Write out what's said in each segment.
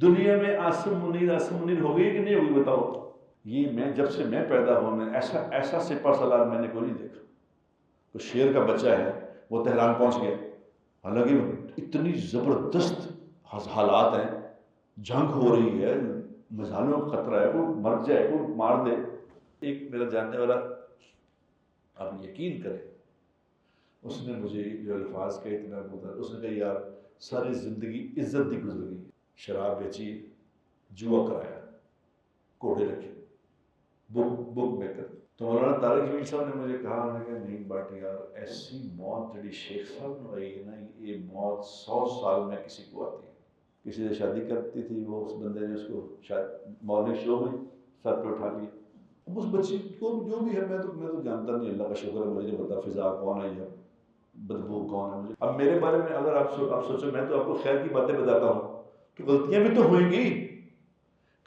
دنیا میں آسم منیر ہو گئی کہ نہیں ہوگی بتاؤ؟ یہ میں جب سے میں پیدا ہوا میں ایسا سپہ سالار میں نے کوئی نہیں دیکھا. تو شیر کا بچہ ہے وہ تہران پہنچ گیا، حالانکہ اتنی زبردست حالات ہیں، جنگ ہو رہی ہے، مظالموں کا خطرہ ہے، وہ مر جائے، وہ مار دے. ایک میرا جاننے والا، آپ یقین کریں، اس نے مجھے جو الفاظ کہے اتنا بتا، اس نے کہا یار ساری زندگی عزت دی گزر گئی، شراب بیچی، جوا کرایا، کوڑے رکھے، بک میں کر. تو مولانا طارق جمیل صاحب نے مجھے کہا، انہوں نے کہا نہیں بٹ یار ایسی موت جڑی شیخ صاحب نے آئی ہے نا، یہ موت 100 سال میں کسی کو آتی ہے. کسی سے شادی کرتی تھی، وہ اس بندے نے اس کو شاید مارننگ شو میں سر پہ اٹھا لیا. اب اس بچی کو جو بھی ہے، میں تو جانتا نہیں، اللہ کا شکر ہے مجھے پتا فضا کون ہے یا بدبو کون ہے. مجھے اب میرے بارے میں اگر آپ سوچو، میں تو آپ کو خیر کی باتیں بتاتا ہوں کہ غلطیاں بھی تو ہوئیں گی.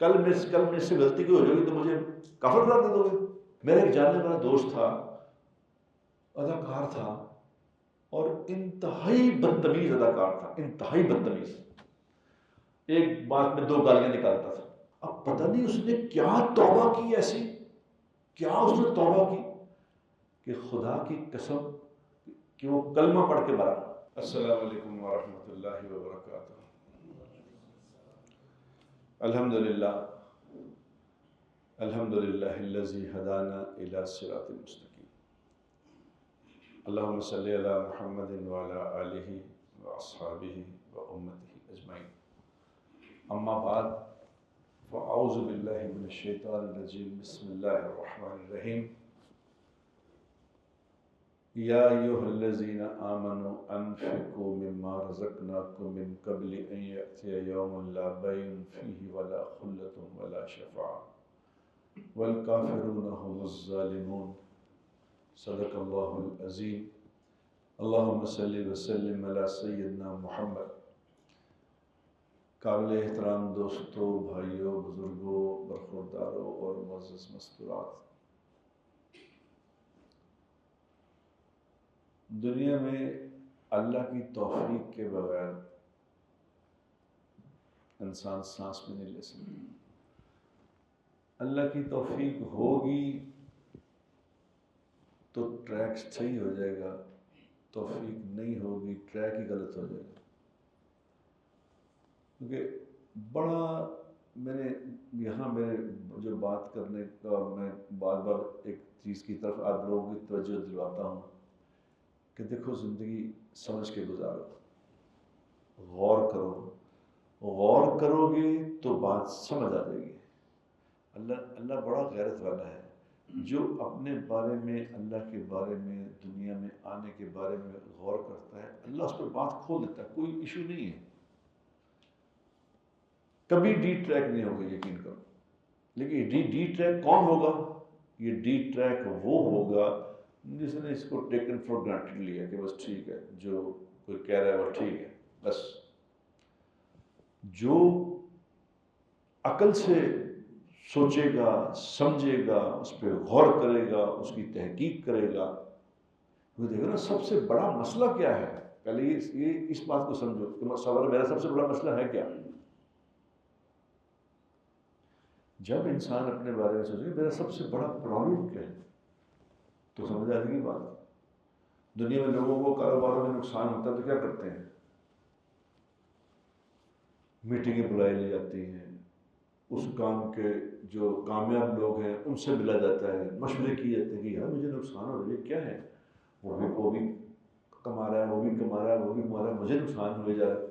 کل میں سے غلطی کوئی ہو جائے گی تو مجھے کافر قرار دے دو گے. میرا ایک جاننے والا دوست تھا، اداکار تھا، اور انتہائی بدتمیز اداکار تھا، انتہائی بدتمیز. ایک بات میں 2 گالیاں نکالتا تھا. اب پتہ نہیں اس نے کیا توبہ کی، ایسی کیا اس نے توبہ کی کہ خدا کی قسم کہ وہ کلمہ پڑھ کے مرا. السلام علیکم ورحمۃ اللہ وبرکاتہ. الحمدللہ الذی ہدانا الی صراط مستقیم. اللہم صلی علی محمد وعلی آلہ واصحابہ وامتہ اجمعین. اما بعد فاعوذ باللہ من الشیطان الرجیم. بسم اللہ الرحمن الرحیم. یا ایھا الذین آمنوا انفقوا مما رزقناکم من قبل ان یأتی یوم لا بیع فیہ ولا خلۃ ولا شفاعۃ والکافرون هم الظالمون. صدق اللہ العظیم. اللہم صلی وسلم علی سیدنا محمد. قابل احترام دوستوں، بھائیوں، بزرگوں، برخورداروں اور معزز مستورات، دنیا میں اللہ کی توفیق کے بغیر انسان سانس بھی نہیں لے سکتا. اللہ کی توفیق ہوگی تو ٹریک صحیح ہو جائے گا، توفیق نہیں ہوگی ٹریک ہی غلط ہو جائے گا. کیونکہ بڑا میں نے یہاں میں جو بات کرنے کا، میں بار بار ایک چیز کی طرف آپ لوگوں کی توجہ دلواتا ہوں کہ دیکھو زندگی سمجھ کے گزارو، غور کرو. غور کرو گے تو بات سمجھ آ جائے گی. اللہ بڑا غیرت والا ہے. جو اپنے بارے میں، اللہ کے بارے میں، دنیا میں آنے کے بارے میں غور کرتا ہے، اللہ اس پر بات کھول دیتا ہے. کوئی ایشو نہیں ہے، کبھی ڈی ٹریک نہیں ہوگا، یقین کرو. لیکن ڈی ٹریک کون ہوگا؟ یہ ڈی ٹریک وہ ہوگا جس نے اس کو ٹیکن فار گرانٹیڈ لیا کہ بس ٹھیک ہے، جو کوئی کہہ رہا ہے وہ ٹھیک ہے. بس جو عقل سے سوچے گا، سمجھے گا، اس پہ غور کرے گا، اس کی تحقیق کرے گا، وہ دیکھو نا سب سے بڑا مسئلہ کیا ہے. پہلے یہ اس بات کو سمجھو کہ سوال میرا سب سے بڑا مسئلہ ہے کیا. جب انسان اپنے بارے میں سوچے میرا سب سے بڑا پرابلم کیا ہے تو سمجھ آ جائے گی بات. دنیا میں لوگوں کو کاروباروں میں نقصان ہوتا ہے تو کیا کرتے ہیں؟ میٹنگیں بلائی لی جاتی ہیں، اس کام کے جو کامیاب لوگ ہیں ان سے ملا جاتا ہے، مشورے کیے جاتے ہیں کہ یار مجھے نقصان ہو رہا ہے، کیا ہے؟ وہ بھی کما رہا ہے، وہ بھی کما رہا ہے، وہ بھی کما رہا ہے، مجھے نقصان ہوئے جا رہا ہے.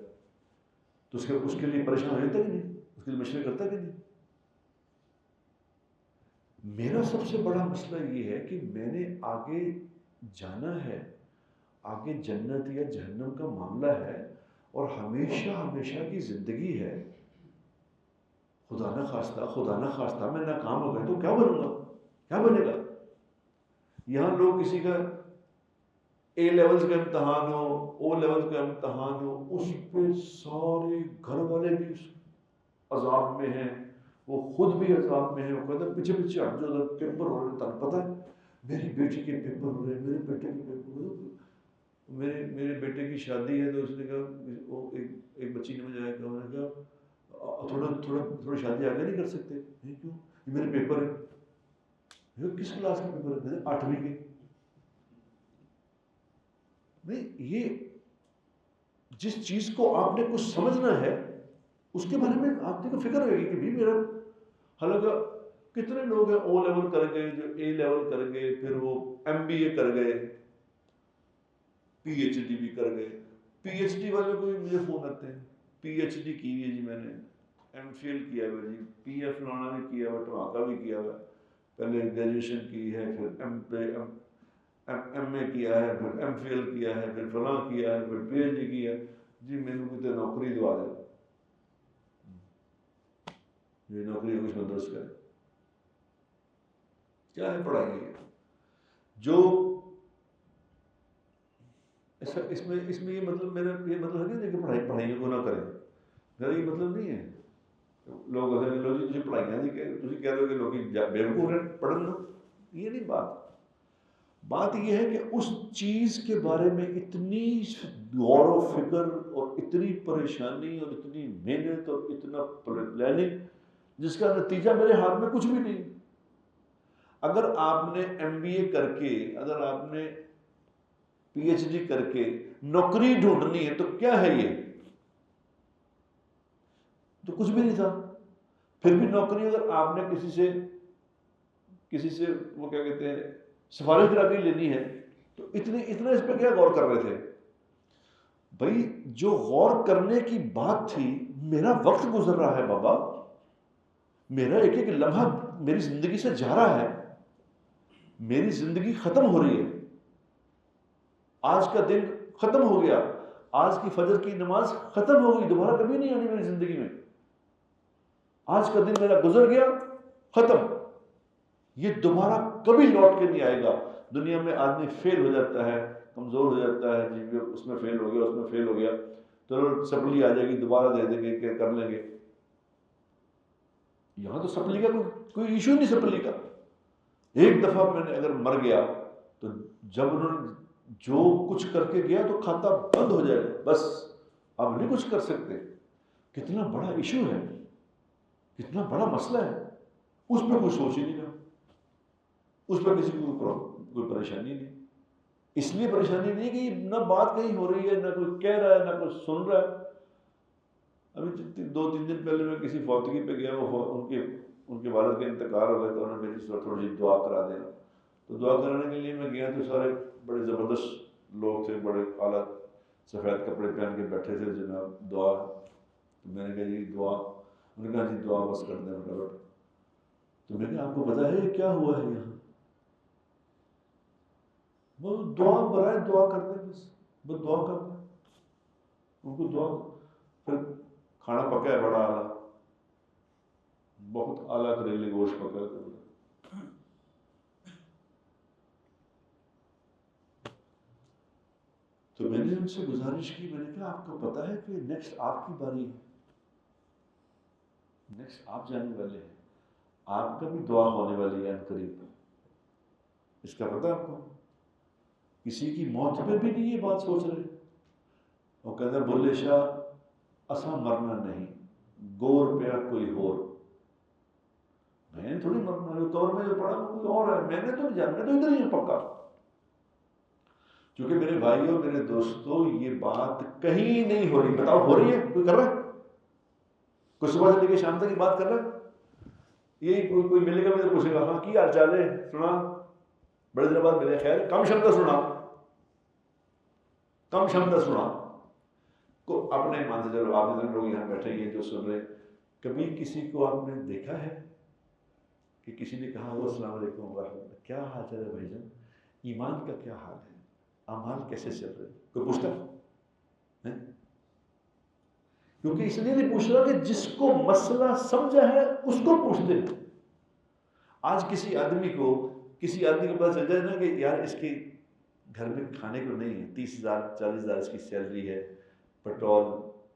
تو اس کے لیے پریشان ہو جاتا کہ نہیں؟ اس کے لیے مشورے کرتا کہ نہیں؟ میرا سب سے بڑا مسئلہ یہ ہے کہ میں نے آگے جانا ہے، آگے جنت یا جہنم کا معاملہ ہے، اور ہمیشہ کی زندگی ہے. خدا نہ خواستہ میں ناکام ہو گیا تو کیا بنوں گا؟ کیا بنے گا؟ یہاں لوگ کسی کا اے لیولز کا امتحان ہو، او لیولز کا امتحان ہو، اس پہ سارے گھر والے بھی عذاب میں ہیں، وہ خود بھی عذاب میں ہیں. وہ کہتے ہیں پیچھے ہٹ جاؤ، پیپر ہو رہے. تمہیں پتہ ہے میری بیٹی کے پیپر ہو رہے ہیں، میرے بیٹے کے پیپر ہو رہے. میرے بیٹے کی شادی ہے تو اس نے کہا، وہ ایک بچی نے مجھے آیا کہ انہوں نے کہا تھوڑی شادی آگے نہیں کر سکتے؟ نہیں، کیوں؟ یہ میرے پیپر ہے. یہ کس کلاس کے پیپر ہے؟ 8ویں کے. نہیں، یہ جس چیز کو آپ نے کچھ سمجھنا ہے اس کے بارے میں آپ کو فکر ہوگی کہ بھی میرا، حالانکہ کتنے لوگ ہیں او لیول کر گئے، جو اے لیول کر گئے، پھر وہ ایم بی اے کر گئے، پی ایچ ڈی بھی کر گئے. پی ایچ ڈی والے کو مجھے فون آتے ہیں، پی ایچ ڈی کی ہے جی میں نے، ایم فل کیا ہوا جی، پی ایف فلانا بھی کیا ہوا، ٹماکا بھی کیا ہوا، پہلے گریجویشن کی ہے، پھر ایم اے کیا ہے، پھر ایم فل کیا ہے، پھر فلاں کیا ہے، پھر پی ایچ ڈی کیا ہے. جی میرے کو تو نوکری دوا دے، یہ نوکری کچھ بندوبست کرے. کیا ہے پڑھائی ہے جو اس میں یہ مطلب میرا یہ مطلب ہے کہ پڑھائیوں کو نہ کریں. میرا یہ مطلب نہیں ہے. لوگ لوگ جی تجھے پڑھائیاں نہیں کہ کہہ رہے ہو کہ لوگ بیوقوف ہیں پڑھن لو. یہ نہیں بات یہ ہے کہ اس چیز کے بارے میں اتنی غور و فکر اور اتنی پریشانی اور اتنی محنت اور اتنا پلاننگ جس کا نتیجہ میرے ہاتھ میں کچھ بھی نہیں. اگر آپ نے ایم بی اے کر کے، اگر آپ نے پی ایچ ڈی کر کے نوکری ڈھونڈنی ہے تو کیا ہے یہ؟ تو کچھ بھی نہیں تھا. پھر بھی نوکری اگر آپ نے کسی سے وہ کیا کہتے ہیں سفارش کرا کے لینی ہے تو اتنا اس پہ کیا غور کر رہے تھے بھائی؟ جو غور کرنے کی بات تھی، میرا وقت گزر رہا ہے بابا، میرا ایک ایک لمحہ میری زندگی سے جا رہا ہے، میری زندگی ختم ہو رہی ہے. آج کا دن ختم ہو گیا، آج کی فجر کی نماز ختم ہو گئی، دوبارہ کبھی نہیں آنی میری زندگی میں. آج کا دن میرا گزر گیا، ختم. یہ دوبارہ کبھی لوٹ کے نہیں آئے گا. دنیا میں آدمی فیل ہو جاتا ہے، کمزور ہو جاتا ہے، جی اس میں فیل ہو گیا، اس میں فیل ہو گیا، تو سپلی آ جائے گی، دوبارہ دے دیں گے کہ کر لیں گے. یہاں تو سپلی کا کوئی ایشو نہیں. سپلی کا ایک دفعہ میں نے اگر مر گیا تو جب انہوں نے جو کچھ کر کے گیا تو کھاتا بند ہو جائے گا، بس اب نہیں کچھ کر سکتے. کتنا بڑا ایشو ہے، کتنا بڑا مسئلہ ہے. اس پہ کوئی سوچ ہی نہیں رہا، اس پہ کسی کو کوئی پریشانی نہیں. اس لیے پریشانی نہیں کہ نہ بات کہیں ہو رہی ہے، نہ کوئی کہہ رہا ہے، نہ کوئی سن رہا ہے. ابھی 2-3 دن پہلے میں کسی فوتگی پہ گیا، ان کے والد کا انتقال ہو گیا، تو انہوں نے میری تھوڑی سی دعا کرا دینا. تو دعا کرانے کے لیے میں گیا تو سارے بڑے زبردست لوگ تھے، بڑے اعلیٰ سفید کپڑے پہن کے بیٹھے تھے. جناب دعا، تو میں نے کہا جی دعا. انہوں نے کہا جی دعا بس کر دیں فٹافٹ. تو میں نے کہا آپ کو پتا ہے کیا ہوا ہے یہاں؟ وہ دعا برائے دعا کرتے ہیں، بس دعا کرتے ہیں. ان کو دعا، پھر کھانا پکا ہے بڑا اعلیٰ، بہت اعلیٰ کریلے گوشت پکا ہے. تو میں نے ان سے گزارش کی، میں نے کہا آپ کو پتا ہے کہ نیکسٹ آپ کی باری ہے، نیکسٹ آپ جانے والے ہیں، آپ کا بھی دعا ہونے والی ہے قریب. اس کا پتہ آپ کو؟ کسی کی موت پہ بھی نہیں یہ بات سوچ رہے. وہ کہتے ہیں بلے شاہ اساں مرنا نہیں، گور پیا کوئی اور. میں نے تھوڑی مرنا ہے، طور میں جو پڑا وہ کوئی اور ہے، میں نے تو نہیں جانا، میں تو ادھر ہی ہوں پکا. کیونکہ میرے بھائیوں، میرے دوستوں، یہ بات کہیں نہیں ہو رہی. بتاؤ ہو رہی ہے؟ کوئی کر رہا ہے؟ کوئی صبح سے لے کے شام تک یہ بات کر رہا ہے؟ یہی کوئی ملے گا، مجھے پوچھے گا ہاں کی حال چال ہے، سنا بڑے دن بعد ملے، خیر کم شبد سنا، کم شبد سنا کو اپنے ایمان سے. چلو آپ اتنے لوگ یہاں بیٹھے ہیں جو سن رہے، کبھی کسی کو آپ نے دیکھا ہے کہ کسی نے کہا وہ السلام علیکم ورحمۃ اللہ، کیا حال چال ہے بھائی جان، ایمان کا کیا حال ہے، اعمال کیسے چل رہے؟ کوئی پوچھتا ہے؟ کیونکہ اس لیے نہیں پوچھ رہا کہ جس کو مسئلہ سمجھا ہے اس کو پوچھتے ہیں. آج کسی آدمی کو پتا چل جائے نا کہ یار اس کے گھر میں کھانے کو نہیں ہے، 30,000 40,000 اس کی سیلری ہے، پیٹرول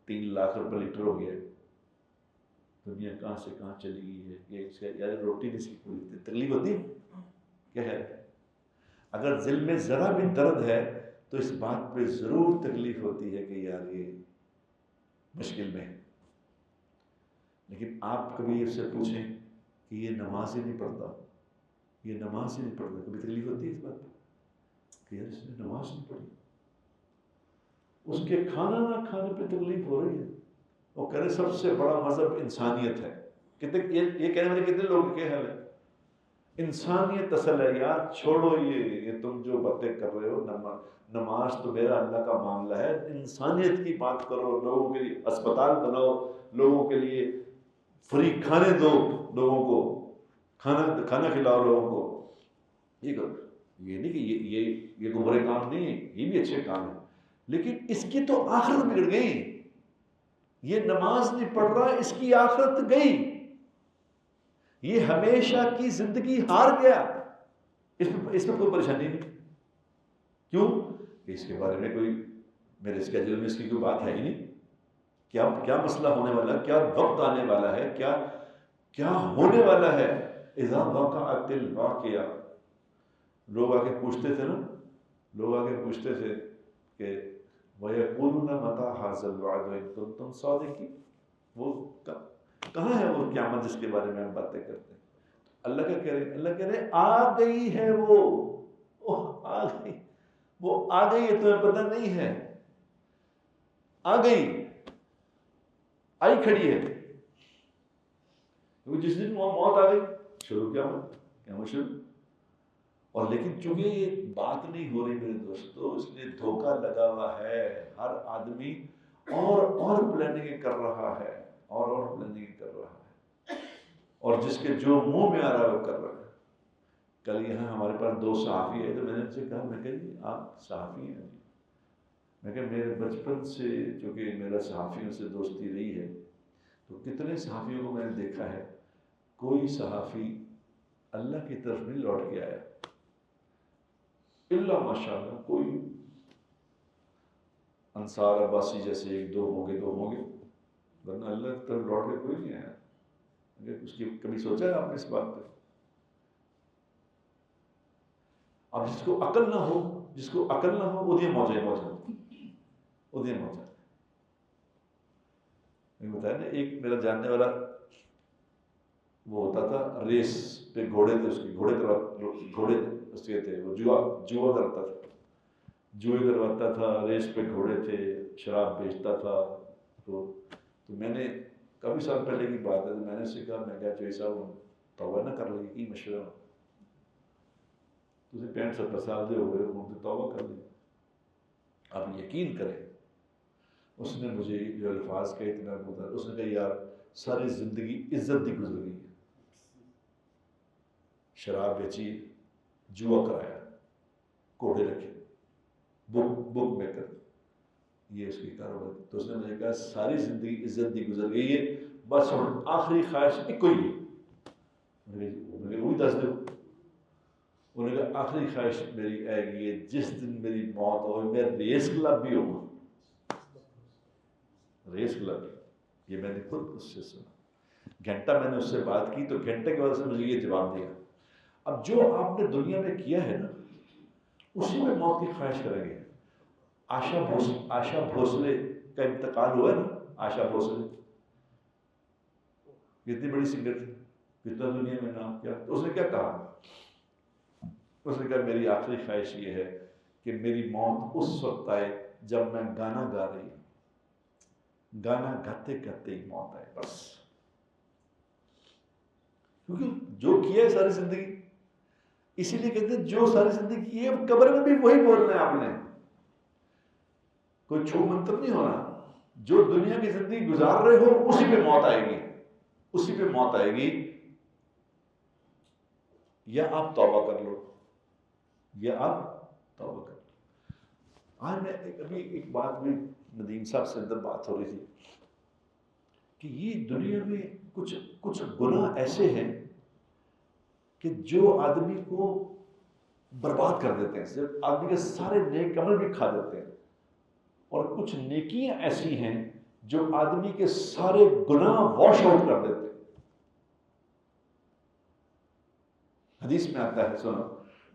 3 لاکھ روپے لیٹر ہو گیا، دنیا کہاں سے کہاں چلی گئی ہے، یہ اس کا یار روٹی نہیں، اس کی کوئی تکلیف ہوتی ہے کیا ہے؟ اگر دل میں ذرا بھی درد ہے تو اس بات پہ ضرور تکلیف ہوتی ہے کہ یار یہ مشکل میں ہے. لیکن آپ کبھی اس سے پوچھیں کہ یہ نماز ہی نہیں پڑھتا، یہ نماز ہی نہیں پڑھتا، کبھی تکلیف ہوتی ہے اس بات پہ کہ یار اس نے نماز نہیں پڑھی، اس کے کھانا نہ کھانے پہ تکلیف ہو رہی ہے، وہ کہہ رہے سب سے بڑا مذہب انسانیت ہے. کتنے یہ کہنے والے کتنے لوگ کے حال ہے؟ انسانیت اصل ہے یار، چھوڑو یہ تم جو باتیں کر رہے ہو، نماز تو میرا اللہ کا معاملہ ہے، انسانیت کی بات کرو، لوگوں کے لیے اسپتال بناؤ، لوگوں کے لیے فری کھانے دو، لوگوں کو کھانا کھلاؤ لوگوں کو. یہ کرو، یہ نہیں کہ یہ کوئی برے کام نہیں ہے، یہ بھی اچھے کام ہیں، لیکن اس کی تو آخرت بگڑ گئی. یہ نماز نہیں پڑھ رہا، اس کی آخرت گئی، یہ ہمیشہ کی زندگی ہار گیا. اس میں کوئی پریشانی نہیں. کیوں؟ اس کے بارے میں کوئی میرے اسکیجول میں اس کی کوئی بات ہے ہی نہیں. کیا مسئلہ ہونے والا ہے، کیا وقت آنے والا ہے، کیا ہونے والا ہے. اذا وقعت الواقعہ، لوگ آ کے پوچھتے تھے نا، لوگ آ کے پوچھتے تھے کہ وَيَقُولُونَ مَتَىٰ هَٰذَا الْوَعْدُ إِن كُنتُمْ صَادِقِينَ، وہ کہاں ہے وہ قیامت جس کے بارے میں ہم باتیں کرتے ہیں. اللہ کیا کہہ رہے ہیں؟ اللہ کہہ رہے ہیں آ گئی ہے، وہ آ گئی، وہ آ گئی ہے، تمہیں پتہ نہیں ہے، آ گئی، آئی کھڑی ہے. جس دن موت آ گئی شروع قیامت شروع. اور لیکن چونکہ یہ بات نہیں ہو رہی میرے دوستو، اس لیے دھوکہ لگا ہوا ہے. ہر آدمی اور پلاننگ کر رہا ہے، اور پلاننگ کر رہا ہے، اور جس کے جو منہ میں آ رہا ہے وہ کر رہا ہے. کل یہاں ہمارے پاس 2 صحافی ہے، تو میں نے ان سے کہا، میں کہا جی آپ صحافی ہیں؟ میں کہا میرے بچپن سے چونکہ میرا صحافیوں سے دوستی رہی ہے، تو کتنے صحافیوں کو میں نے دیکھا ہے، کوئی صحافی اللہ کی طرف نہیں لوٹ کے آیا اللہ ماشاءاللہ. کوئی انصار عباسی جیسے 1-2 ہوں گے، ورنہ اللہ کی طرف لوٹ کے کوئی نہیں آیا. اس کی کبھی سوچا ہے آپ نے اس بات پہ؟ اب جس کو عقل نہ ہو وہ دیا موجہ میں بتایا نا. ایک میرا جاننے والا وہ ہوتا تھا، ریس پہ گھوڑے تھے اس کے تھے، وہ جوا کرتا تھا، جوئے کرواتا تھا، ریس پہ گھوڑے تھے، شراب بیچتا تھا. تو میں نے کافی سال پہلے کی بات ہے، تو میں نے اس سے کہا، میں کہا چوہی صاحب توبہ نہ کر لگی کی مشورہ، تجھے 65-70 سال دے ہو گئے، ان سے توبہ کر لی. آپ یقین کریں اس نے مجھے جو الفاظ کہے اتنا گزر، اس نے کہا یار ساری زندگی عزت دی گزر گئی ہے، شراب بیچی، جوا کرایا، کوڑے رکھے، بک میں کر، یہ اس کی کاروبار. تو اس نے مجھے کہا ساری زندگی عزت دی گزر گئی ہے، بس ہوں آخری خواہش ایک کوئی ہے. وہی دس دو. انہوں نے کہا آخری خواہش میری آئے گی، جس دن میری موت ہو میں ریس کلب بھی ہوں. ریس کلب، یہ میں نے خود اس سے سنا. گھنٹہ میں نے اس سے بات کی، تو گھنٹے کے بعد سے مجھے یہ جواب دیا. اب جو آپ نے دنیا میں کیا ہے نا، اسی میں موت کی خواہش کریں گے. آشا بھوسلے کا انتقال ہوا ہے نا، آشا بھوسلے کتنی بڑی سنگر تھی، کتنا دنیا میں نام کیا. تو اس نے کیا کہا؟ اس نے کہا میری آخری خواہش یہ ہے کہ میری موت اس وقت آئے جب میں گانا گا رہی ہوں، گانا گاتے گاتے ہی موت آئے بس. کیونکہ جو کیا ہے ساری زندگی، اسی لیے کہتے ہیں جو ساری زندگی کی ہے قبر میں بھی وہی بولنا ہے. آپ نے کوئی چھو منتر نہیں ہونا. جو دنیا کی زندگی گزار رہے ہو اسی پہ موت آئے گی، اسی پہ موت آئے گی. یا آپ توبہ کر لو، یا آپ توبہ کر لو. آج میں ابھی ایک بات بھی ندیم صاحب سے اندر بات ہو رہی تھی کہ یہ دنیا میں کچھ گناہ ایسے ہیں کہ جو آدمی کو برباد کر دیتے ہیں، صرف آدمی کے سارے نیک عمل بھی کھا دیتے ہیں. اور کچھ نیکیاں ایسی ہیں جو آدمی کے سارے گناہ واش آؤٹ کر دیتے ہیں. حدیث میں آتا ہے، سنو،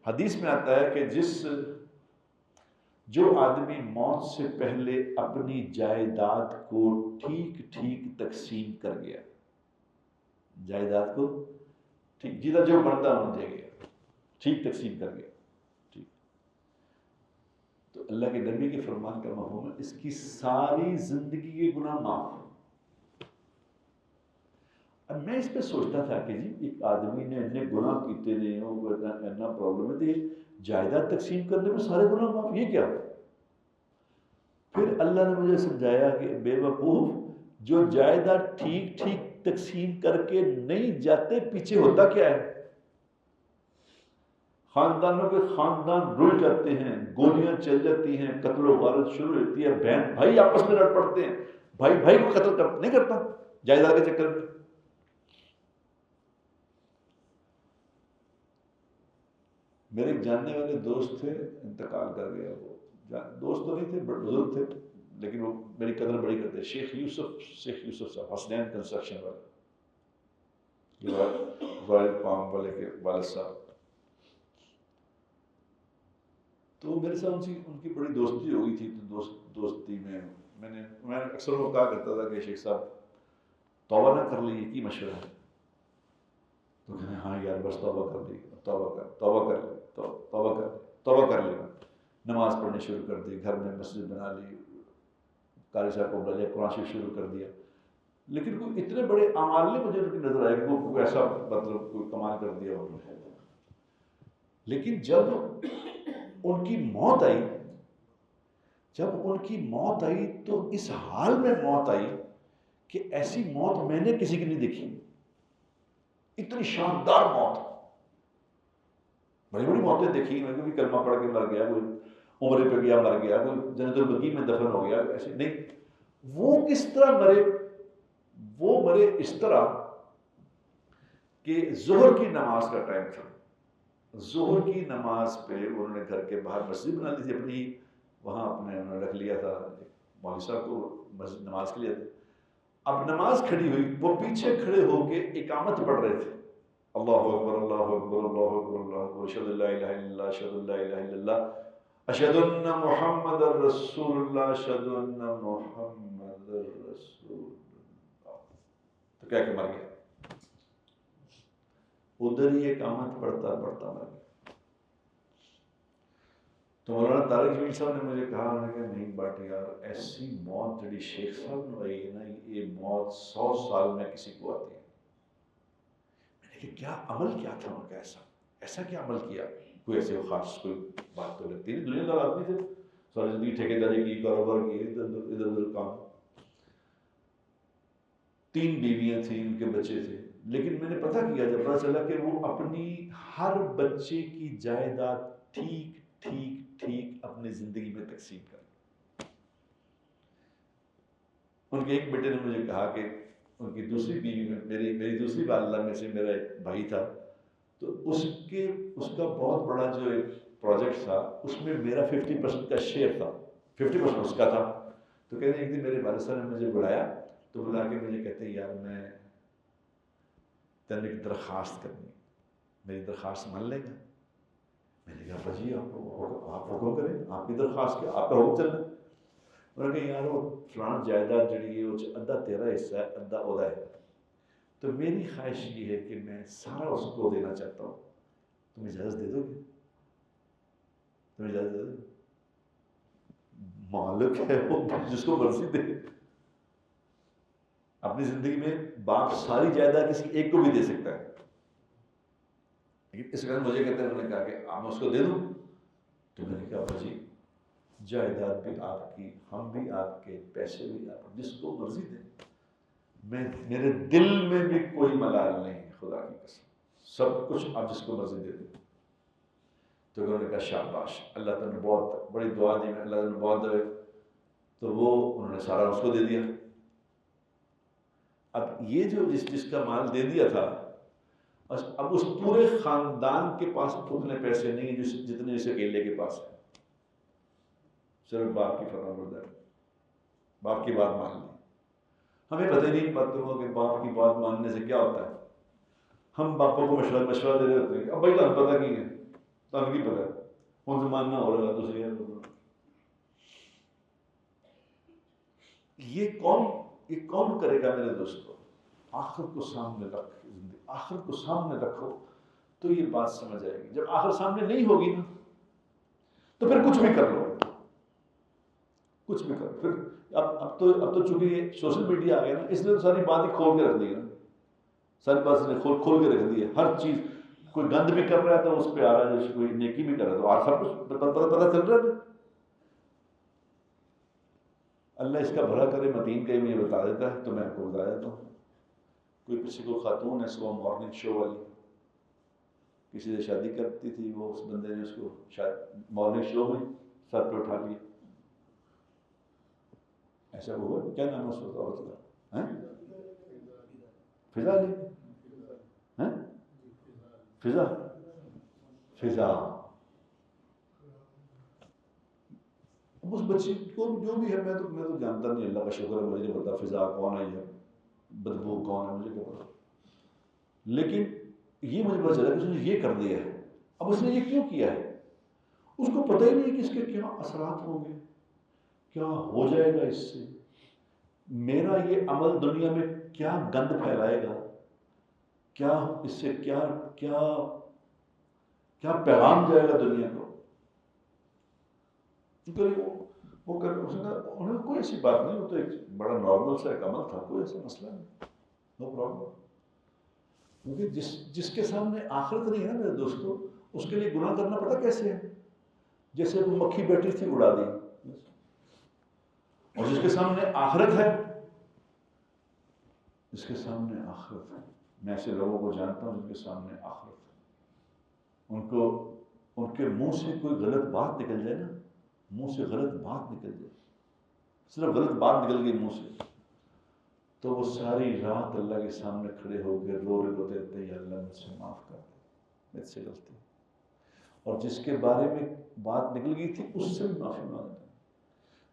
حدیث میں آتا ہے کہ جو آدمی موت سے پہلے اپنی جائیداد کو ٹھیک ٹھیک تقسیم کر گیا، جائیداد کو ٹھیک جیتا جو بنتا انہوں دے گیا، ٹھیک تقسیم کر گیا، ٹھیک۔ تو اللہ کے نبی کے فرمان کا مفہوم ہے اس کی ساری زندگی کے گناہ معاف۔ اب میں اس پہ سوچتا تھا کہ جی ایک آدمی نے اتنے گناہ کیتے نہیں ہو، اتنا پرابلم ہے، تو یہ جائیداد تقسیم کرنے میں سارے گناہ معاف، یہ کیا؟ پھر اللہ نے مجھے سمجھایا کہ بے وقوف، جو جائیداد ٹھیک ٹھیک تقسیم کر کے نہیں جاتے، پیچھے ہوتا کیا ہے؟ خاندانوں کے خاندان رل جاتے ہیں، گولیاں چل جاتی ہیں، قتل و غارت شروع ہوتی ہے، بہن بھائی آپس میں لڑ پڑتے ہیں، بھائی بھائی کو قتل نہیں کرتا جائیداد کے چکر میں۔ میرے ایک جاننے والے دوست تھے، انتقال کر گیا، وہ دوست تو نہیں تھے، بزرگ تھے، لیکن وہ میری قدر بڑی کرتے، شیخ یوسف صاحب، حسنین کنسٹرکشن والے، رائل پام والے کے والد صاحب۔ تو میرے ساتھ ان کی بڑی دوستی ہو گئی تھی، تو دوستی میں میں اکثر وہ کہا کرتا تھا کہ شیخ صاحب توبہ نہ کر لیجیے، کی مشورہ ہے؟ تو کہتے ہیں ہاں یار بس توبہ کر لی، توبہ کر لی، نماز پڑھنی شروع کر دی، گھر میں مسجد بنا لی، قاری صاحب کو بلا لیا، قرآن شریف شروع کر دیا، لیکن کوئی اتنے بڑے اعمال نہیں مجھے ان کی نظر آئے کہ وہ ایسا مطلب کوئی کمال کر دیا انہوں نے۔ لیکن جب ان کی موت آئی تو اس حال میں موت آئی کہ ایسی موت میں نے کسی کی نہیں دیکھی، اتنی شاندار موت۔ بڑی بڑی موتیں دیکھی میں، کوئی کلمہ پڑھ کے مر گیا، کوئی عمرے پہ گیا مر گیا، کوئی جنت البقیع میں دفن ہو گیا، ایسے نہیں۔ وہ کس طرح مرے؟ وہ مرے اس طرح کہ ظہر کی نماز کا ٹائم تھا، ظہر کی نماز پہ انہوں نے گھر کے باہر مسجد بنا لی تھی اپنی، وہاں اپنے انہوں نے رکھ لیا تھا مولوی صاحب کو مسجد نماز کے لیے تھے۔ اب نماز کھڑی ہوئی، وہ پیچھے کھڑے ہو کے اقامت پڑھ رہے تھے، اللہ اکبر اللہ اکبر اللہ اکبر اللہ اکبر، اشہد ان لا الہ الا اللہ اشہد ان لا الہ الا اللہ اشہد ان محمد رسول اللہ اشہد ان محمد رسول اللہ۔ تو کیا کہ مر گیا، ادھر ہی اقامت پڑھتا پڑھتا مر گیا۔ تو مولانا طارق جمیل صاحب نے مجھے کہا، انہوں نے کہا نہیں بٹ یار ایسی موت جڑی شیخ صاحب نے آئی ہے نا، یہ موت 100 سال میں کسی کو آتی ہے۔ میں نے کہا کیا عمل کیا تھا ان کا، ایسا کیا عمل کیا؟ کوئی ایسے خاص کوئی بات تو لگتی نہیں، دنیا دار آدمی تھے، ساری زندگی ٹھیکیداری کی، کاروبار کی، ادھر ادھر کام، 3 بیویاں تھیں، ان کے بچے تھے، لیکن میں نے پتہ کیا، جب پتہ چلا کہ وہ اپنی ہر بچے کی جائیداد ٹھیک اپنی زندگی میں تقسیم کر۔ ان کے ایک بیٹے نے مجھے کہا کہ ان کی دوسری بیوی میں میری دوسری والدہ میں سے میرا ایک بھائی تھا، تو اس کا بہت بڑا جو ایک پروجیکٹ تھا، اس میں میرا 50% کا شیئر تھا، 50% اس کا تھا۔ تو کہتے ہیں ایک دن میرے والد صاحب نے مجھے بلایا، تو بلا کے مجھے کہتے ہیں یار میں تینے ایک درخواست کرنی، میری درخواست مان لے گا؟ میں نے کہا جی آپ حکم کریں، آپ کی درخواست کیا، آپ کا حکم چلنا۔ انہوں نے کہا یار وہ فلاں جائیداد جڑی ہے وہ ادھا تیرا حصہ ہے ادھا اودا ہے، تو میری خواہش یہ ہے کہ میں سارا اس کو دینا چاہتا ہوں، تم اجازت دے دو گے؟ تم اجازت دے دو گے؟ مالک ہے وہ، جس کو مرضی دے۔ اپنی زندگی میں باپ ساری جائیداد کسی ایک کو بھی دے سکتا ہے، لیکن اس وقت مجھے کہتے ہیں، انہوں نے کہا کہ آپ میں اس کو دے دوں؟ تو میں نے کہا جی جائیداد بھی آپ کی، ہم بھی آپ کے، پیسے بھی آپ، جس کو مرضی دیں، میرے دل میں بھی کوئی ملال نہیں ہے، خدا کی قسم، سب کچھ آپ جس کو مرضی دے دیں۔ تو انہوں نے کہا شاباش، اللہ تعالیٰ نے بہت بڑی دعا دی، اللہ تعالیٰ نے بہت دے، تو وہ انہوں نے سارا اس کو دے دیا۔ اب یہ جو جس کا مال دے دیا تھا، اب اس پورے خاندان کے پاس اتنے پیسے نہیں ہیں جتنے اس اکیلے کے پاس ہیں، صرف باپ کی فرما برداری، باپ کی بات مان لی۔ ہمیں پتہ ہی نہیں پتہ ہو کہ باپ کی بات ماننے سے کیا ہوتا ہے، ہم باپوں کو مشورہ دے رہے ہوتے ہیں کہ اب بھائی تمہیں پتہ کی ہے، تمہیں کی پتہ ہے، ان سے ماننا ہو رہا تو صحیح ہے۔ یہ کون کرے گا میرے دوستوں؟ آخرت کو سامنے رکھ زندگی آخرت کو سامنے رکھو تو یہ بات سمجھ آئے گی. جب آخرت سامنے نہیں ہوگی نا تو پھر کچھ بھی کر لو, کچھ بھی کر. پھر اب تو چونکہ سوشل میڈیا آ گیا نا, اس نے تو ساری بات ہی کھول کے رکھ دی ہے نا, ساری بات اس نے کھول کے رکھ دی ہے. ہر چیز, کوئی گند بھی کر رہا ہے تو اس پہ آ رہا ہے, جیسے کوئی نیکی بھی کر رہا ہے تو آج سب کچھ پتہ چل رہا ہے. اللہ اس کا بھلا کرے. متین کہیں مجھے بتا دیتا ہے تو میں آپ کو بتا دیتا ہوں. کوئی کسی کو خاتون ہے صبح مارننگ شو والی, کسی سے شادی کرتی تھی, وہ اس بندے نے اس کو شاید مارننگ شو میں سر پہ اٹھا لیا. ایسا ہوا, کیا نام ہے اس وقت عورت کا؟ فضا جی, فضا فضا. اس بچی کو جو بھی ہے, میں تو جانتا نہیں, اللہ کا شکر ہے مجھے نہیں پتا فضا کون ہے یا بدبو کون ہے, مجھے کیا پتا. لیکن یہ مجھے پتا چلا کہ اس نے یہ کر دیا ہے. اب اس نے یہ کیوں کیا ہے, اس کو پتہ ہی نہیں کہ اس کے کیا اثرات ہوں گے, کیا ہو جائے گا اس سے, میرا یہ عمل دنیا میں کیا گند پھیلائے گا, کیا اس سے کیا کیا کیا پیغام جائے گا دنیا کو. وہ کر انہیں کوئی ایسی بات نہیں, وہ تو ایک بڑا نارمل سا ایک عمل تھا, کوئی ایسا مسئلہ نہیں, نو پرابلم. کیونکہ جس کے سامنے آخرت نہیں ہے نا میرے دوستو, اس کے لیے گناہ کرنا پتہ کیسے ہے, جیسے وہ مکھی بیٹھی تھی اڑا دی. اور جس کے سامنے آخرت ہے, جس کے سامنے آخرت ہے, میں ایسے لوگوں کو جانتا ہوں جن کے سامنے آخرت ہے, ان کے منہ سے کوئی غلط بات نکل جائے نا, منہ سے غلط بات نکل جائے, صرف غلط بات نکل گئی منہ سے, تو وہ ساری رات اللہ کے سامنے کھڑے ہو کے روتے رہتے, یا اللہ مجھ سے معاف کر دے, مجھ سے غلطی. اور جس کے بارے میں بات نکل گئی تھی اس سے بھی معافی مانگتا.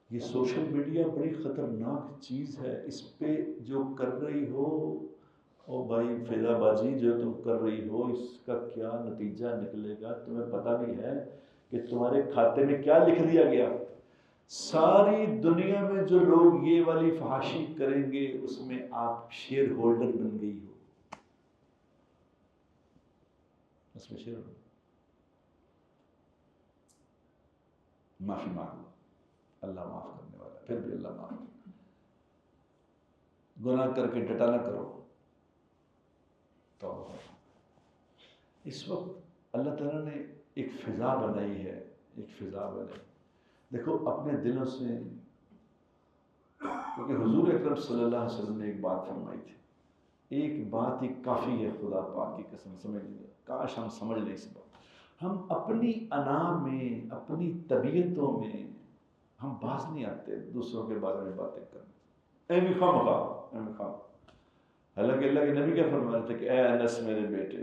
یہ سوشل میڈیا بڑی خطرناک چیز ہے. اس پہ جو کر رہی ہو, او بھائی فضا بازی جو تم کر رہی ہو, اس کا کیا نتیجہ نکلے گا تمہیں پتہ بھی ہے کہ تمہارے کھاتے میں کیا لکھ دیا گیا. ساری دنیا میں جو لوگ یہ والی فحاشی کریں گے اس میں آپ شیئر ہولڈر بن گئی ہو, اس میں شیئر ہولڈر. معافی مانگ لو, اللہ معاف کرنے والا, پھر بھی اللہ معاف کرے. گناہ کر کے ڈٹا نہ کرو. تو اس وقت اللہ تعالیٰ نے ایک فضا بنائی ہے, ایک فضا بنائی. دیکھو اپنے دلوں سے, کیونکہ حضور اکرم صلی اللہ علیہ وسلم نے ایک بات فرمائی تھی, ایک بات ہی کافی ہے, خدا پاک کی قسم سمجھ لیجیے, کاش ہم سمجھ لیں اس بات. ہم اپنی انا میں, اپنی طبیعتوں میں ہم باز نہیں آتے دوسروں کے بارے میں باتیں کرنے. اے خواہ. حالانکہ اللہ کے نبی کیا فرما رہے تھے کہ اے انس میرے بیٹے,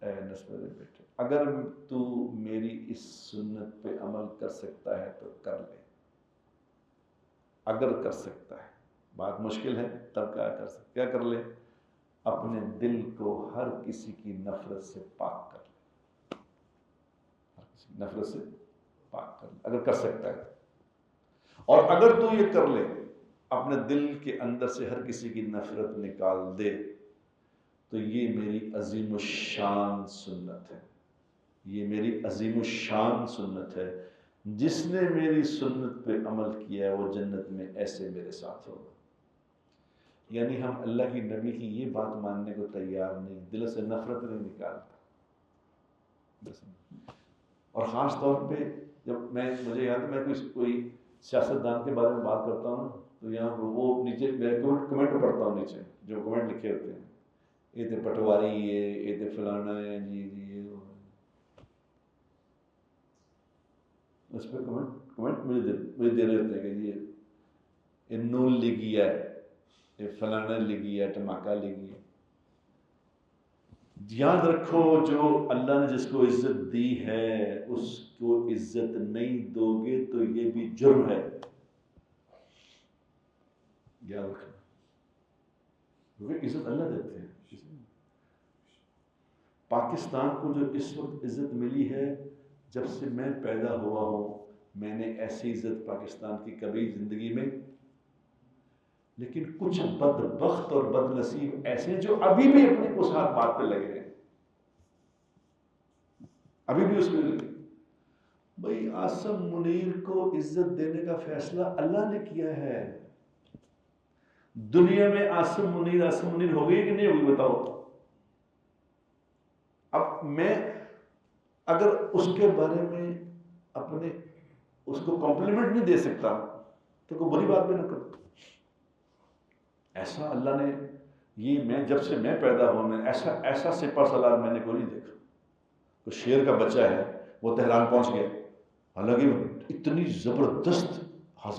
اے انس میرے بیٹے, اگر تو میری اس سنت پہ عمل کر سکتا ہے تو کر لے. اگر کر سکتا ہے, بات مشکل ہے, تب کیا کر لے, اپنے دل کو ہر کسی کی نفرت سے پاک کر لے, ہر کسی کی نفرت سے پاک کر لے اگر کر سکتا ہے. اور اگر تو یہ کر لے, اپنے دل کے اندر سے ہر کسی کی نفرت نکال دے, تو یہ میری عظیم الشان سنت ہے, یہ میری عظیم الشان سنت ہے. جس نے میری سنت پہ عمل کیا ہے وہ جنت میں ایسے میرے ساتھ ہوگا. یعنی ہم اللہ کی نبی کی یہ بات ماننے کو تیار نہیں, دل سے نفرت نہیں نکالتا. اور خاص طور پہ جب مجھے یاد ہے, میں کوئی سیاستدان کے بارے میں بات کرتا ہوں تو یہاں وہ نیچے کمنٹ پڑھتا ہوں, نیچے جو کمنٹ لکھے ہوتے ہیں, یہ تو پٹواری ہے, یہ تو فلانا ہے, جی اس پہ کمنٹ مجھے دے رہے ہوتے ہیں کہ یہ نون لگی ہے, یہ فلانا لگی ہے, ٹماکہ لگی ہے. یاد رکھو جو اللہ نے جس کو عزت دی ہے اس کو عزت نہیں دو گے تو یہ بھی جرم ہے. یاد رکھنا, کیونکہ عزت اللہ دیتے ہیں. پاکستان کو جو اس وقت عزت ملی ہے, جب سے میں پیدا ہوا ہوں میں نے ایسی عزت پاکستان کی کبھی زندگی میں لیکن کچھ بدبخت اور بد نصیب ایسے ہیں جو ابھی بھی اپنی اس ہاتھ بات پہ لگے ہیں، ابھی بھی اس میں لگے۔ بھائی عاصم منیر کو عزت دینے کا فیصلہ اللہ نے کیا ہے۔ دنیا میں عاصم منیر ہو گئی کہ نہیں ہوگی بتاؤ؟ اب میں اگر اس کے بارے میں اپنے اس کو کمپلیمنٹ نہیں دے سکتا تو کوئی بری بات بھی نہ کرو۔ ایسا اللہ نے، یہ میں جب سے میں پیدا ہوا میں ایسا سپہ سالار میں نے کوئی نہیں دیکھا۔ کوئی شیر کا بچہ ہے وہ تہران پہنچ گیا، حالانکہ اتنی زبردست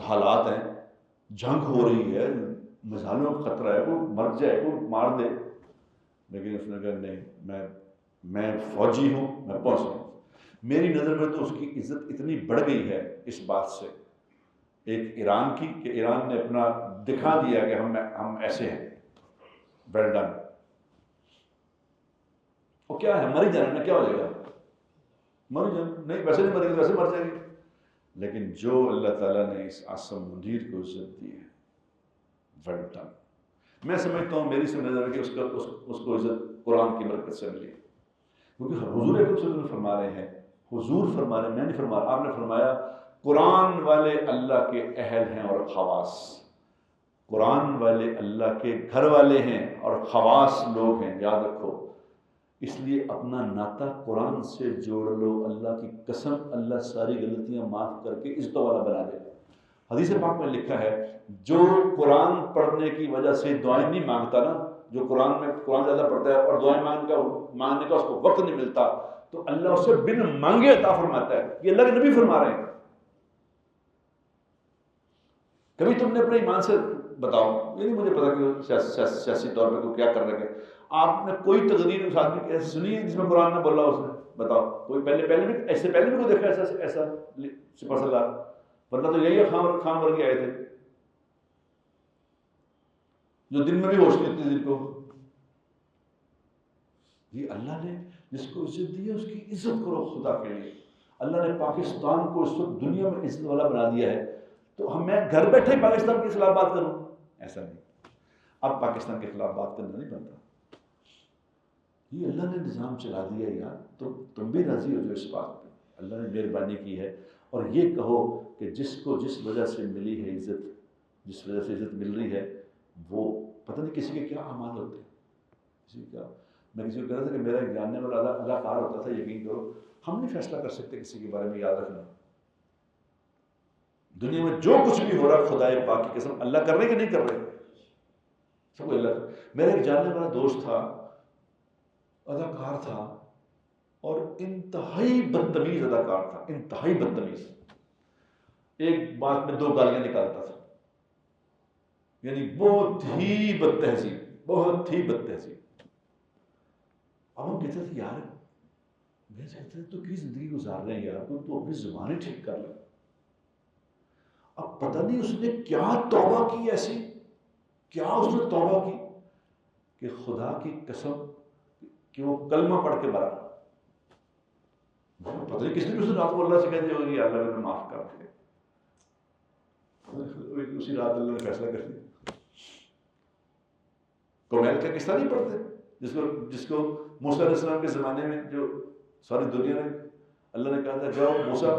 حالات ہیں، جنگ ہو رہی ہے، مزالوں کا خطرہ ہے، کوئی مر جائے، کوئی مار دے، لیکن اس نے کہا نہیں، میں فوجی ہوں، میں پہنچ گیا۔ میری نظر میں تو اس کی عزت اتنی بڑھ گئی ہے اس بات سے، ایک ایران کی، کہ ایران نے اپنا دکھا دیا کہ ہم ایسے ہیں، ویل ڈن۔ وہ کیا ہے، مر ہی جانا، کیا ہو جائے گا، مر ہی جانا، نہیں ویسے نہیں مرے گا، ویسے مر جائے گی۔ لیکن جو اللہ تعالیٰ نے اس عاصم منیر کو عزت دی ہے، ویل ڈن۔ میں سمجھتا ہوں، میری سے نظر ہے کہ اس کو عزت قرآن کی برکت سے ملی، کیونکہ حضور اکرم صلی اللہ علیہ وسلم فرما رہے ہیں، حضور فرما رہے ہیں، میں نہیں فرما رہا، آپ نے فرمایا قرآن والے اللہ کے اہل ہیں اور خواص، قرآن والے اللہ کے گھر والے ہیں اور خواص لوگ ہیں، یاد رکھو۔ اس لیے اپنا ناطہ قرآن سے جوڑ لو، اللہ کی قسم اللہ ساری غلطیاں معاف کر کے عزت والا بنا دے گا۔ حدیث پاک میں لکھا ہے، جو قرآن پڑھنے کی وجہ سے دعائیں نہیں مانگتا نا، جو قرآن زیادہ پڑھتا ہے اور دعائیں مانگنے کا اس کو وقت نہیں ملتا، تو اللہ اسے بن مانگے عطا فرماتا ہے۔ یہ اللہ کے نبی فرما رہے ہیں۔ کبھی تم نے اپنے ایمان سے بتاؤ، یہ نہیں مجھے پتا کہ سیاسی طور پہ کیا کر رہے ہیں، آپ نے کوئی تقریر اس آدمی کی ایسی سنی ہے جس میں قرآن نے بولا اس نے؟ بتاؤ کوئی، پہلے بھی کوئی دیکھا ایسا سپہ سالار؟ ورنہ تو یہی خان ورگے آئے تھے جو دن میں بھی ہوش نہیں تھی، دن کو۔ یہ اللہ نے جس کو عزت دی ہے اس کی عزت کرو خدا کے لیے۔ اللہ نے پاکستان کو اس وقت دنیا میں عزت والا بنا دیا ہے، تو میں گھر بیٹھے ہی پاکستان کے خلاف بات کروں؟ ایسا نہیں، اب پاکستان کے خلاف بات کرنا نہیں بنتا۔ یہ اللہ نے نظام چلا دیا یار، تو تم بھی راضی ہو جو اس بات پہ، اللہ نے مہربانی کی ہے۔ اور یہ کہو کہ جس کو جس وجہ سے ملی ہے عزت، جس وجہ سے عزت مل رہی ہے، وہ پتہ نہیں کسی کے کیا اعمال ہوتے ہیں، میں کسی کو کہہ رہا تھا کہ میرا ایک جاننے والا اداکار ہوتا تھا، یقین کرو ہم نہیں فیصلہ کر سکتے کسی کے بارے میں، یاد رکھنا دنیا میں جو کچھ بھی ہو رہا خدا پاک کی قسم اللہ کر رہے کہ نہیں کر رہے، سب کو اللہ۔ میرا ایک جاننے والا دوست تھا، اداکار تھا، اور انتہائی بدتمیز اداکار تھا، انتہائی بدتمیز، ایک بات میں 2 گالیاں نکالتا تھا، یعنی بہت ہی بد تہذیب، بہت ہی بد تہذیب۔ اب ہم کہتے تھے یار، میں کہتے تو کی زندگی گزار رہے ہیں یار، تو اپنی زبانیں ٹھیک کر لیں۔ اب پتہ نہیں اس نے کیا توبہ کی، ایسی کیا اس نے توبہ کی کہ خدا کی قسم کہ وہ کلمہ پڑھ کے مرا۔ پتہ نہیں کس نے اس رات کو اللہ سے کہہ دیا ہوگی اللہ نے معاف کر دیا، اسی رات اللہ نے فیصلہ کر دیا۔ کومیل کا قصہ نہیں پڑھتے، جس کو موسیٰ علیہ السلام کے زمانے میں جو ساری دنیا نے، اللہ نے کہا تھا جاؤ موسیٰ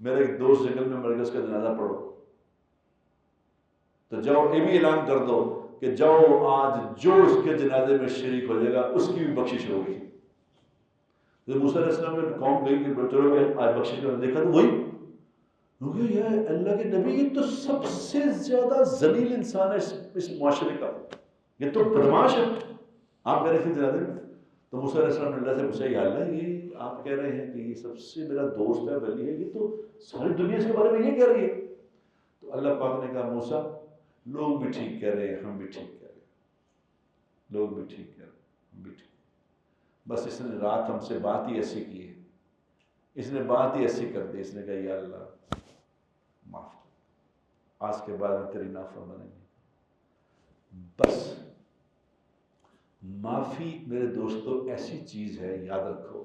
میرا ایک دوست جنگل میں مر گیا، اس کا جنازہ پڑھو، تو جاؤ یہ بھی اعلان کر دو کہ جاؤ آج جو اس کے جنازے میں شریک ہو جائے گا اس کی بھی بخشش ہوگی۔ تو موسیٰ علیہ السلام نے قوم گئی کہ چلو آج بخشش کرنے، دیکھا تو وہی، کیونکہ یہ اللہ کے نبی، یہ تو سب سے زیادہ ذلیل انسان ہے اس معاشرے کا، یہ تو بدماش ہے، آپ کہہ رہے تھے جنازے میں۔ تو موسیٰ علیہ السلام نے اللہ سے پوچھا، یا اللہ یہ آپ کہہ رہے ہیں کہ یہ سب سے میرا دوست ہے، ولی ہے، یہ تو ساری دنیا اس کے بارے میں یہ کہہ رہی ہے۔ تو اللہ پاک نے کہا موسیٰ لوگ بھی ٹھیک کہہ رہے ہیں، ہم بھی ٹھیک کہہ رہے ہیں، لوگ بھی ٹھیک کہہ رہے ہیں، ہم بھی ٹھیک، بس اس نے رات ہم سے بات ہی ایسی کی ہے، اس نے بات ہی ایسی کر دی، اس نے کہا یا اللہ معاف، آج کے بعد میں تیری نافرمانی نہیں۔ بس معافی میرے دوستو ایسی چیز ہے، یاد رکھو،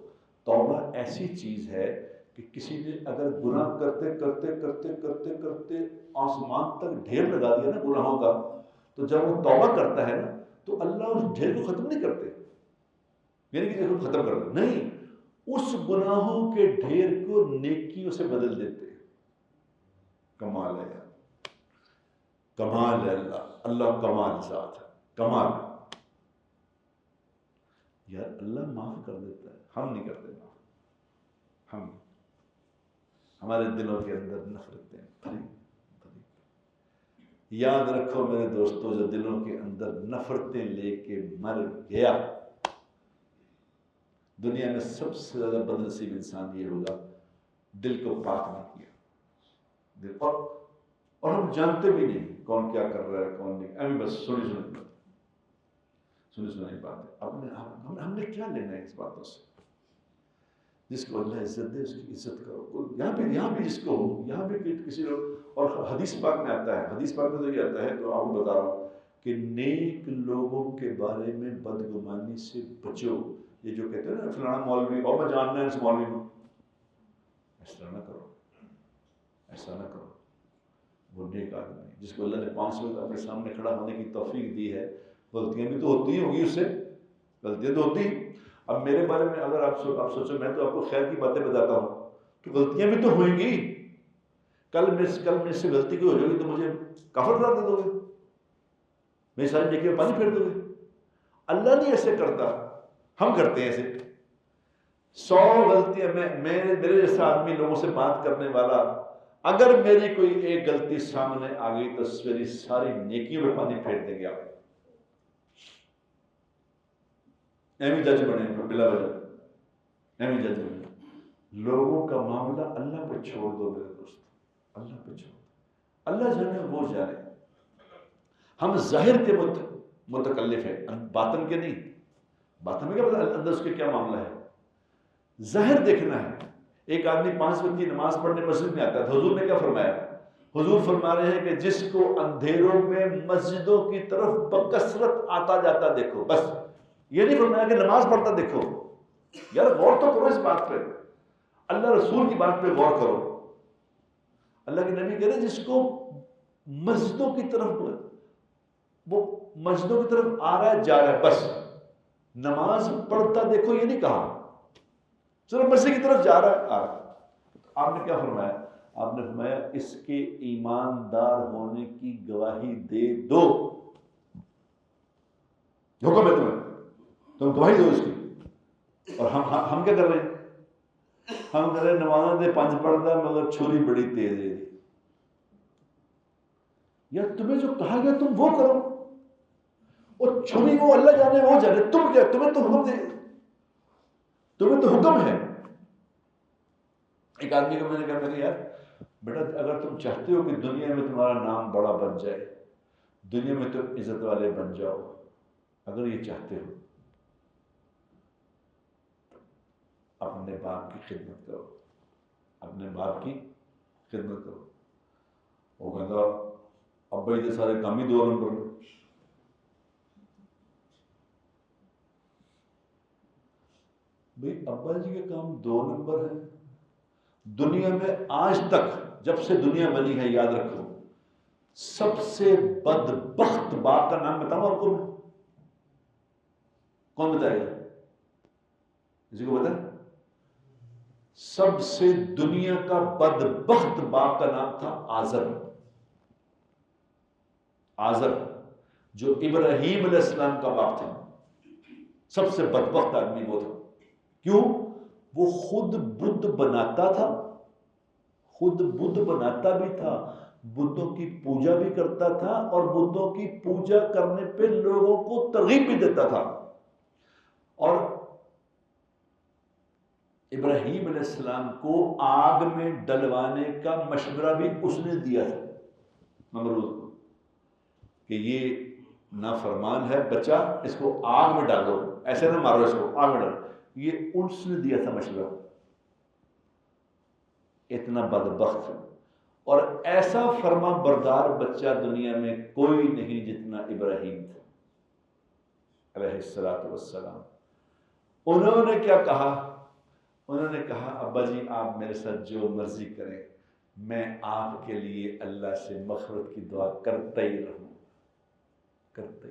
توبہ ایسی چیز ہے کہ کسی نے اگر گناہ کرتے کرتے کرتے کرتے کرتے آسمان تک ڈھیر لگا دیا نا گناہوں کا، تو جب وہ توبہ کرتا ہے نا تو اللہ اس ڈھیر کو ختم نہیں کرتے، یعنی کہ دیکھو ختم کر دو نہیں، اس گناہوں کے ڈھیر کو نیکیوں سے بدل دیتے ہیں۔ کمال ہے یار، کمال ہے اللہ کمال ذات ہے، کمال یار، اللہ معاف کر دیتا ہے، ہم نہیں کرتے معاف، ہمارے دلوں کے اندر نفرتیں بھری۔ یاد رکھو میرے دوستو، جو دلوں کے اندر نفرتیں لے کے مر گیا، دنیا میں سب سے زیادہ بد نصیب انسان یہ ہوگا دل کو پاک نہیں کیا دل، اور ہم جانتے بھی نہیں کون کیا کر رہا ہے کون نہیں، ہمیں بس سنی بات ہے، ہم نے کیا لینا ہے اس باتوں سے؟ جس کو اللہ عزت دے اس کی عزت کرو، یہاں بھی جس کو ہو، یہاں بھی کسی لوگ، اور حدیث پاک میں آتا ہے، حدیث پاک میں تو یہ آتا ہے، تو آپ کو بتا رہا ہوں کہ نیک لوگوں کے بارے میں بدگمانی سے بچو۔ یہ جو کہتے ہیں نا فلانا مولوی، اور میں جاننا ہے اس مولوی کو، ایسا نہ کرو، ایسا نہ کرو۔ وہ نیک آدمی جس کو اللہ نے 5 وقت اپنے سامنے کھڑا ہونے کی توفیق دی ہے، غلطیاں بھی تو ہوتی ہوں گی، اس سے غلطیاں تو ہوتی ہیں۔ اب میرے بارے میں اگر آپ سوچو، میں تو آپ کو خیر کی باتیں بتاتا ہوں، تو غلطیاں بھی تو ہوئیں گی، کل میں سے غلطی کوئی ہو جائے گی تو مجھے کافر قرار دے دو گے، میری ساری نیکیوں میں پانی پھیر دو گے۔ اللہ نہیں ایسے کرتا، ہم کرتے ہیں ایسے۔ 100 غلطیاں، میرے جیسا آدمی لوگوں سے بات کرنے والا، اگر میری کوئی ایک غلطی سامنے آ گئی تو میری ساری نیکیوں میں پانی پھیر دیں گے آپ، ایویں جج بنے بلا وجہ، ایویں جج بنے۔ لوگوں کا معاملہ اللہ پہ چھوڑ دو میرے دوست، اللہ پہ چھوڑ دو، اللہ جانے وہ جانے۔ ہم ظاہر کے متکلف ہیں، باطن کے نہیں۔ باطن میں کیا پتا اندر اس کے کیا معاملہ ہے، ظاہر دیکھنا ہے۔ ایک آدمی 5 وقت کی نماز پڑھنے مسجد میں آتا ہے، تو حضور نے کیا فرمایا؟ حضور فرما رہے ہیں کہ جس کو اندھیروں میں مسجدوں کی طرف بکثرت آتا جاتا دیکھو، بس یہ نہیں فرمایا کہ نماز پڑھتا دیکھو۔ یار غور تو کرو اس بات پہ، اللہ رسول کی بات پہ غور کرو۔ اللہ کے نبی کہہ رہے جس کو مسجدوں کی طرف، وہ مسجدوں کی طرف آ رہا ہے جا رہا ہے، بس نماز پڑھتا دیکھو یہ نہیں کہا، صرف مسجد کی طرف جا رہا ہے آ رہا ہے۔ آپ نے کیا فرمایا؟ آپ نے فرمایا اس کے ایماندار ہونے کی گواہی دے دو، حکم ہے تم گواہی دو اس کی۔ اور ہم کیا کر رہے ہیں؟ ہم کر رہے ہیں نماز دے 5 پڑھتا مگر چھری بڑی تیز ہے۔ یا تمہیں جو کہا گیا تم وہ کرو، اور چھری وہ اللہ جانے وہ جانے، تم کیا، تمہیں تو حکم دے، تمہیں تو حکم ہے۔ ایک آدمی کو میں نے کہا یار بیٹا اگر تم چاہتے ہو کہ دنیا میں تمہارا نام بڑا بن جائے، دنیا میں تم عزت والے بن جاؤ، اگر یہ چاہتے ہو اپنے باپ کی خدمت کرو، اپنے باپ کی خدمت کرو۔ وہ کہتا ابا یہ سارے کام ہی 2 نمبر میں۔ بھئی ابا جی کے کام 2 نمبر ہیں؟ دنیا میں آج تک جب سے دنیا بنی ہے، یاد رکھو، سب سے بدبخت باپ کا نام بتاؤں آپ کو؟ کون بتائے گا؟ کسی کو پتا؟ سب سے دنیا کا بدبخت باپ کا نام تھا آزر۔ آزر جو ابراہیم علیہ السلام کا باپ تھا، سب سے بدبخت آدمی وہ تھا۔ کیوں؟ وہ خود بت بناتا تھا، خود بت بناتا بھی تھا، بتوں کی پوجا بھی کرتا تھا، اور بتوں کی پوجا کرنے پہ لوگوں کو ترغیب بھی دیتا تھا۔ اور ابراہیم علیہ السلام کو آگ میں ڈلوانے کا مشورہ بھی اس نے دیا تھا نمرود کو، کہ یہ نافرمان ہے بچہ، اس کو آگ میں ڈالو، ایسے نہ مارو، اس کو آگ میں ڈالو، یہ اس نے دیا تھا مشورہ۔ اتنا بدبخت اور ایسا فرما بردار بچہ دنیا میں کوئی نہیں جتنا ابراہیم تھا علیہ السلام۔ انہوں نے کیا کہا؟ انہوں نے کہا ابا جی آپ میرے ساتھ جو مرضی کریں، میں آپ کے لیے اللہ سے مغفرت کی دعا کرتا ہی رہوں۔ کرتے.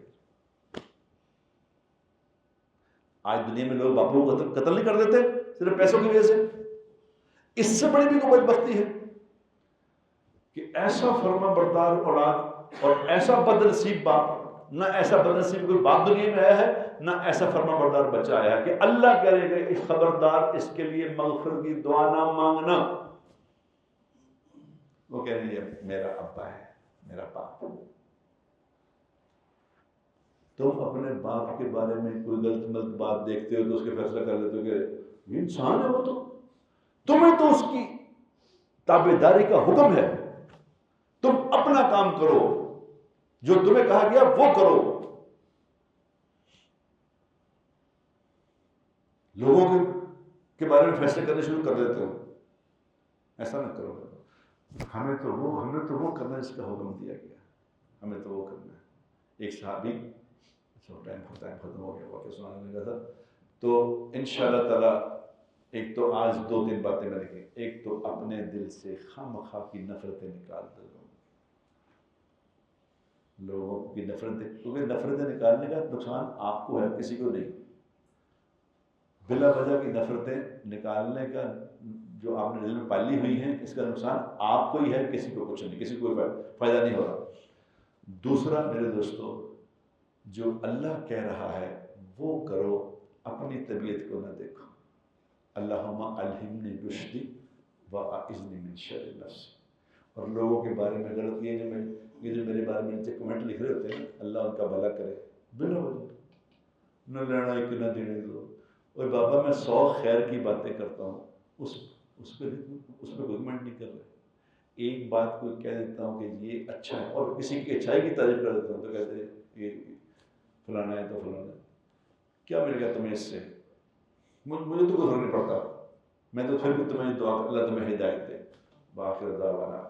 آج دنیا میں لوگ باپوں کو قتل نہیں کر دیتے صرف پیسوں کی وجہ سے. اس سے بڑی بھی کوئی بدبختی ہے کہ ایسا فرما بردار اولاد اور ایسا بدنصیب باپ. نہ ایسا بدنصیب کوئی باپ دنیا میں آیا ہے، نہ ایسا فرما بردار بچہ آیا ہے کہ اللہ کرے گا خبردار اس کے لیے مغفرت کی دعا نہ مانگنا. وہ کہہ رہے ہیں میرا ابا ہے، میرا باپ. تم اپنے باپ کے بارے میں کوئی غلط بات دیکھتے ہو تو اس کے فیصلہ کر لیتے ہو کہ یہ انسان ہے، وہ تو تمہیں تو اس کی تابعداری کا حکم ہے. تم اپنا کام کرو، جو تمہیں کہا گیا وہ کرو. لوگوں کے بارے میں فیصلے کرنے شروع کر دیتے ہو. ایسا نہ کرو. ہمیں تو وہ کرنا ہے جس کا حکم دیا گیا، ہمیں تو وہ کرنا ہے. ایک صحابی، ٹائم ختم ہو گیا، واقعہ سنانے لگا تھا. تو انشاءاللہ تعالیٰ ایک تو آج 2-3 باتیں میں لکھی. ایک تو اپنے دل سے خواہ کی نفرتیں نکال دو. لوگوں کی نفرتیں، کیونکہ نفرتیں نکالنے کا نقصان آپ کو ہے، کسی کو نہیں. بلا وجہ کی نفرتیں نکالنے کا جو آپ نے دل میں پالی ہوئی ہیں، اس کا نقصان آپ کو ہی ہے، کسی کو کچھ نہیں، کسی کو فائدہ نہیں ہو رہا. دوسرا میرے دوستو، جو اللہ کہہ رہا ہے وہ کرو، اپنی طبیعت کو نہ دیکھو. اللہم الہمنی رشدی واعذنی من شر نفسی. اور لوگوں کے بارے میں غلط یہ جو میرے بارے میں نیچے کمنٹ لکھ رہے ہوتے ہیں، اللہ ان کا بھلا کرے. بلا وجہ نہ لینا ایک نہ دینے دو. اور بابا میں 100 خیر کی باتیں کرتا ہوں، اس پہ کوئی کمنٹ نہیں کر رہے. ایک بات کو کہہ دیتا ہوں کہ یہ اچھا ہے، اور کسی کی اچھائی کی تعریف کر دیتا ہوں تو کہتے ہیں یہ فلانا ہے تو فلانا ہے. کیا ملے گا تمہیں اس سے؟ مجھے تو کوئی فرق نہیں پڑتا. میں تو پھر بھی تمہیں دعا، اللہ تمہیں ہدایت دے. باخر دعوانا